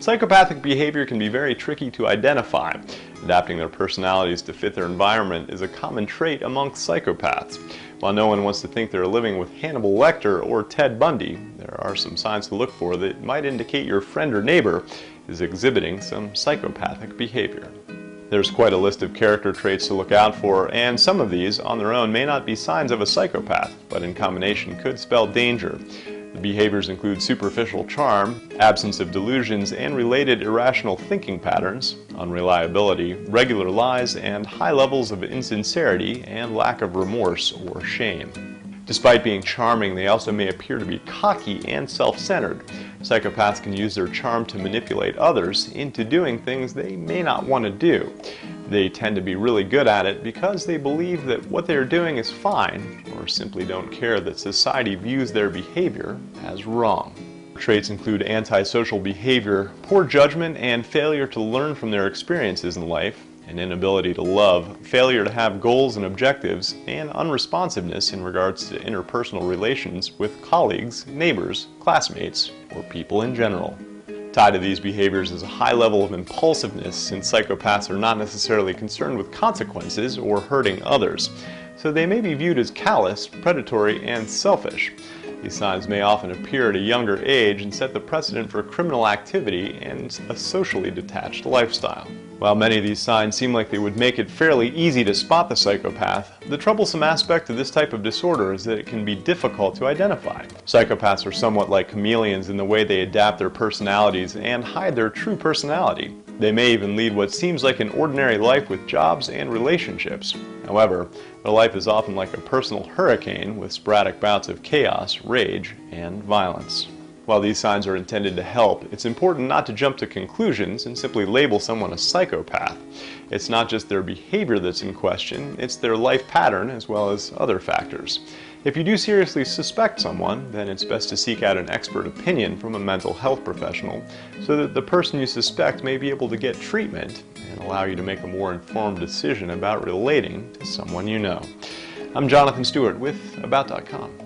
Psychopathic behavior can be very tricky to identify. Adapting their personalities to fit their environment is a common trait amongst psychopaths. While no one wants to think they're living with Hannibal Lecter or Ted Bundy, there are some signs to look for that might indicate your friend or neighbor is exhibiting some psychopathic behavior. There's quite a list of character traits to look out for, and some of these on their own may not be signs of a psychopath, but in combination could spell danger. The behaviors include superficial charm, absence of delusions and related irrational thinking patterns, unreliability, regular lies, and high levels of insincerity and lack of remorse or shame. Despite being charming, they also may appear to be cocky and self-centered. Psychopaths can use their charm to manipulate others into doing things they may not want to do. They tend to be really good at it because they believe that what they're doing is fine, or simply don't care that society views their behavior as wrong. Traits include antisocial behavior, poor judgment and failure to learn from their experiences in life, an inability to love, failure to have goals and objectives, and unresponsiveness in regards to interpersonal relations with colleagues, neighbors, classmates, or people in general. Tied to these behaviors is a high level of impulsiveness, since psychopaths are not necessarily concerned with consequences or hurting others, so they may be viewed as callous, predatory, and selfish. These signs may often appear at a younger age and set the precedent for criminal activity and a socially detached lifestyle. While many of these signs seem like they would make it fairly easy to spot the psychopath, the troublesome aspect of this type of disorder is that it can be difficult to identify. Psychopaths are somewhat like chameleons in the way they adapt their personalities and hide their true personality. They may even lead what seems like an ordinary life with jobs and relationships. However, their life is often like a personal hurricane with sporadic bouts of chaos, rage, and violence. While these signs are intended to help, it's important not to jump to conclusions and simply label someone a psychopath. It's not just their behavior that's in question, it's their life pattern as well as other factors. If you do seriously suspect someone, then it's best to seek out an expert opinion from a mental health professional so that the person you suspect may be able to get treatment and allow you to make a more informed decision about relating to someone you know. I'm Jonathan Stewart with About.com.